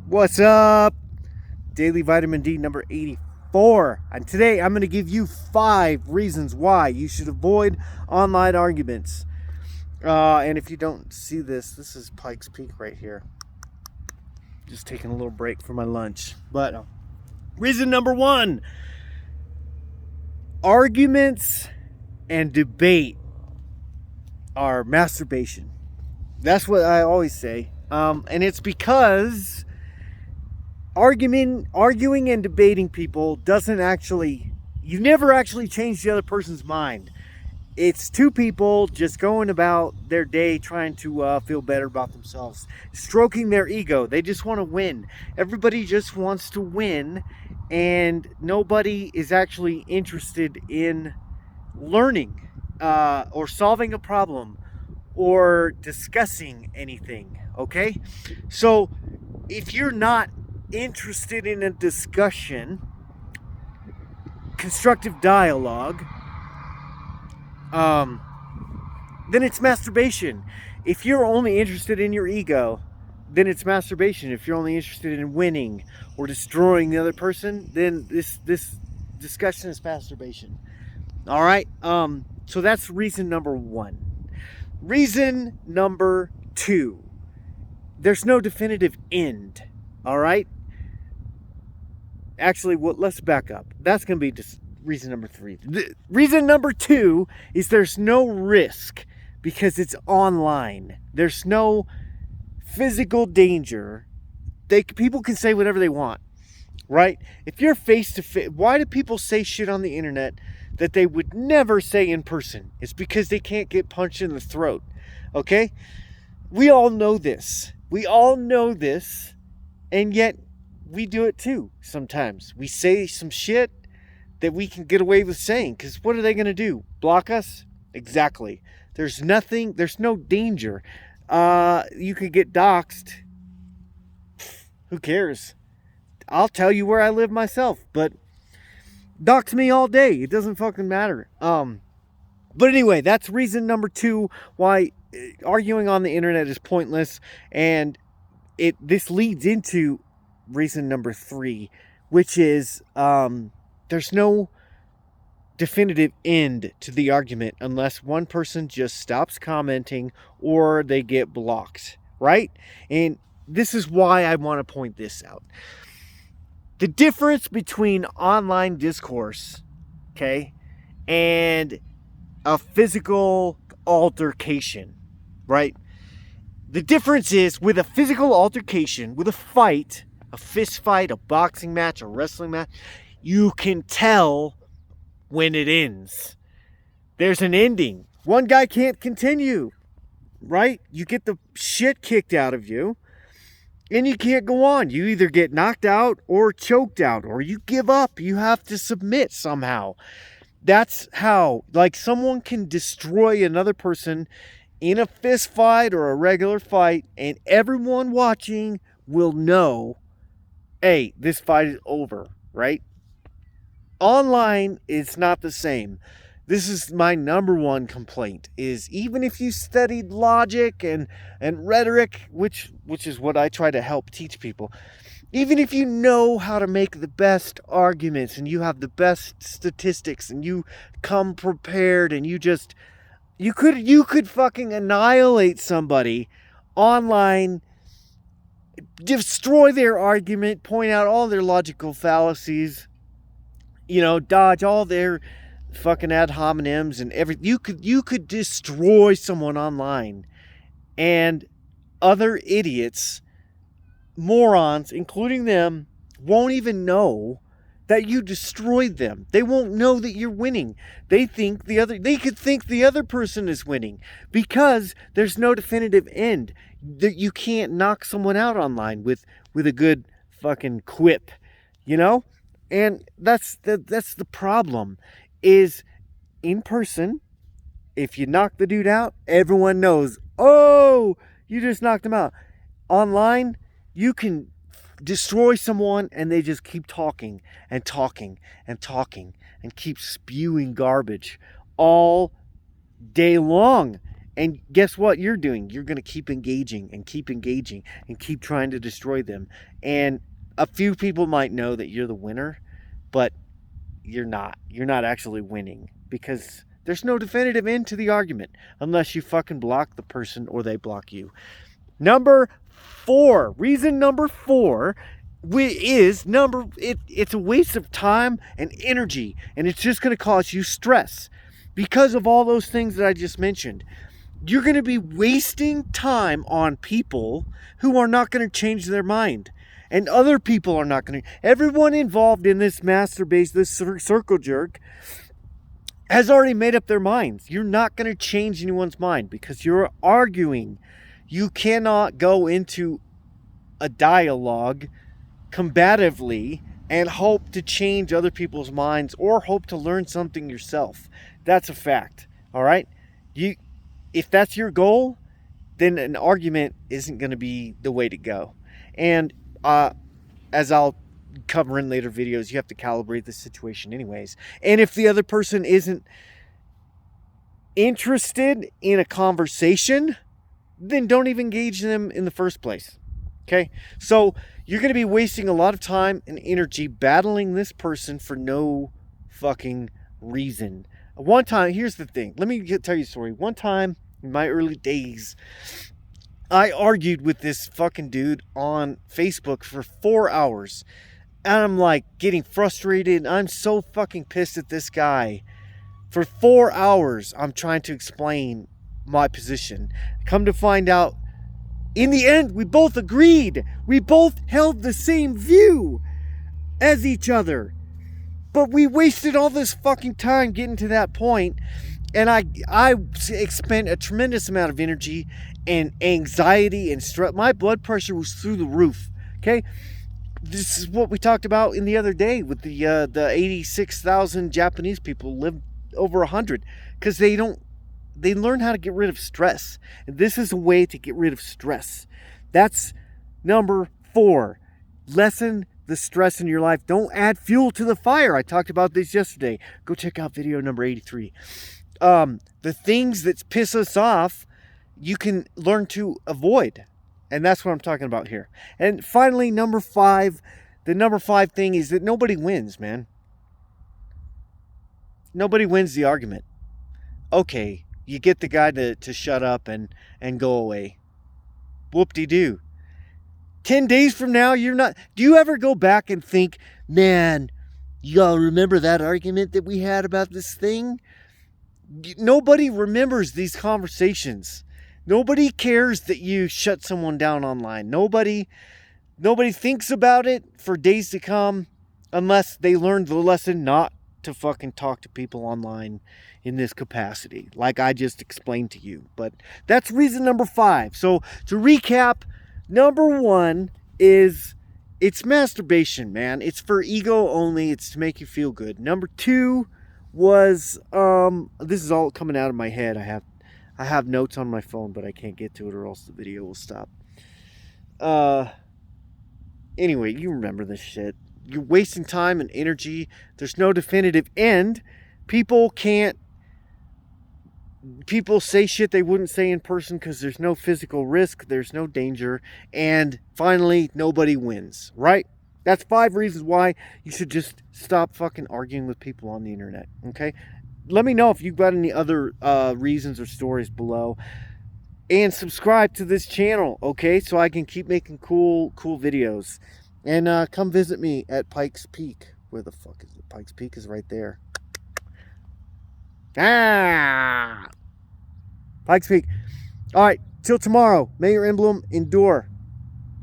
What's up? Daily vitamin D number 84. And today I'm going to give you 5 reasons why you should avoid online arguments. And if you don't see this is Pikes Peak right here. Just taking a little break for my lunch. But reason number 1, arguments and debate are masturbation. That's what I always say. And it's because arguing and debating people you never actually change the other person's mind. It's two people just going about their day trying to feel better about themselves, stroking their ego. They just want to win. Everybody just wants to win, and nobody is actually interested in learning or solving a problem or discussing anything. Okay, so if you're not interested in a discussion, constructive dialogue, then it's masturbation. If you're only interested in your ego, then it's masturbation. If you're only interested in winning or destroying the other person, then this discussion is masturbation. All right. So that's reason number 1. Reason number 2: there's no definitive end. All right. Actually, let's back up. That's going to be just reason number 3. Reason number 2 is there's no risk because it's online. There's no physical danger. People can say whatever they want, right? If you're face to face, why do people say shit on the internet that they would never say in person? It's because they can't get punched in the throat, okay? We all know this. And yet we do it too sometimes. We say some shit that we can get away with saying, because what are they going to do? Block us? Exactly. There's no danger. You could get doxxed. Who cares? I'll tell you where I live myself, but dox me all day. It doesn't fucking matter. But anyway, that's reason number 2 why arguing on the internet is pointless, and this leads into reason number 3, which is there's no definitive end to the argument unless one person just stops commenting or they get blocked, right? And this is why I want to point this out. The difference between online discourse, okay, and a physical altercation, right? The difference is, with a physical altercation, with a fight, a fist fight, a boxing match, a wrestling match, you can tell when it ends. There's an ending. One guy can't continue, right? You get the shit kicked out of you, and you can't go on. You either get knocked out or choked out, or you give up. You have to submit somehow. That's how, like, someone can destroy another person in a fist fight or a regular fight, and everyone watching will know, hey, this fight is over, right? Online, it's not the same. This is my number 1 complaint, is even if you studied logic and rhetoric, which is what I try to help teach people, even if you know how to make the best arguments and you have the best statistics and you come prepared and you could fucking annihilate somebody online, destroy their argument, point out all their logical fallacies, dodge all their fucking ad hominems and everything. You could destroy someone online, and other idiots, morons, including them, won't even know that you destroyed them. They won't know that you're winning. They could think the other person is winning because there's no definitive end. That you can't knock someone out online with a good fucking quip, And that's the problem, is in person, if you knock the dude out, everyone knows, oh, you just knocked him out. Online, you can destroy someone and they just keep talking and talking and talking and keep spewing garbage all day long. And guess what you're doing? You're going to keep engaging and keep engaging and keep trying to destroy them. And a few people might know that you're the winner, but you're not. You're not actually winning because there's no definitive end to the argument unless you fucking block the person or they block you. Number 4, reason number 4 is it's a waste of time and energy, and it's just going to cause you stress because of all those things that I just mentioned. You're going to be wasting time on people who are not going to change their mind, and other people are not going to. Everyone involved in this masturbation, this circle jerk, has already made up their minds. You're not going to change anyone's mind because you're arguing. You cannot go into a dialogue combatively and hope to change other people's minds or hope to learn something yourself. That's a fact. All right? If that's your goal, then an argument isn't going to be the way to go. And as I'll cover in later videos, you have to calibrate the situation anyways. And if the other person isn't interested in a conversation, then don't even engage them in the first place. Okay? So you're going to be wasting a lot of time and energy battling this person for no fucking reason. One time, here's the thing. Let me tell you a story. One time in my early days, I argued with this fucking dude on Facebook for 4 hours. And I'm like getting frustrated. I'm so fucking pissed at this guy. For 4 hours, I'm trying to explain my position. Come to find out, in the end, we both agreed. We both held the same view as each other. But we wasted all this fucking time getting to that point. And I spent a tremendous amount of energy and anxiety and stress. My blood pressure was through the roof. Okay? This is what we talked about in the other day with the 86,000 Japanese people live over 100 because they learn how to get rid of stress. And this is a way to get rid of stress. That's number 4. Lessen the stress in your life. Don't add fuel to the fire. I talked about this yesterday. Go check out video number 83. The things that piss us off, you can learn to avoid. And that's what I'm talking about here. And finally, number 5. The number 5 thing is that nobody wins, man. Nobody wins the argument. Okay, you get the guy to shut up and go away. Whoop-de-doo. 10 days from now, you're not... Do you ever go back and think, man, y'all remember that argument that we had about this thing? Nobody remembers these conversations. Nobody cares that you shut someone down online. Nobody thinks about it for days to come unless they learned the lesson not to fucking talk to people online in this capacity, like I just explained to you. But that's reason number 5. So to recap, number 1 is it's masturbation, man. It's for ego only. It's to make you feel good. Number 2 was this is all coming out of my head. I have notes on my phone, but I can't get to it or else the video will stop. Anyway, you remember this shit. You're wasting time and energy. There's no definitive end. People say shit they wouldn't say in person because there's no physical risk. There's no danger. And finally, nobody wins, right? That's 5 reasons why you should just stop fucking arguing with people on the internet, okay? Let me know if you've got any other reasons or stories below. And subscribe to this channel, okay? So I can keep making cool videos. And come visit me at Pikes Peak. Where the fuck is it? Pikes Peak is right there. Pikes Peak. All right, till tomorrow. May your emblem endure.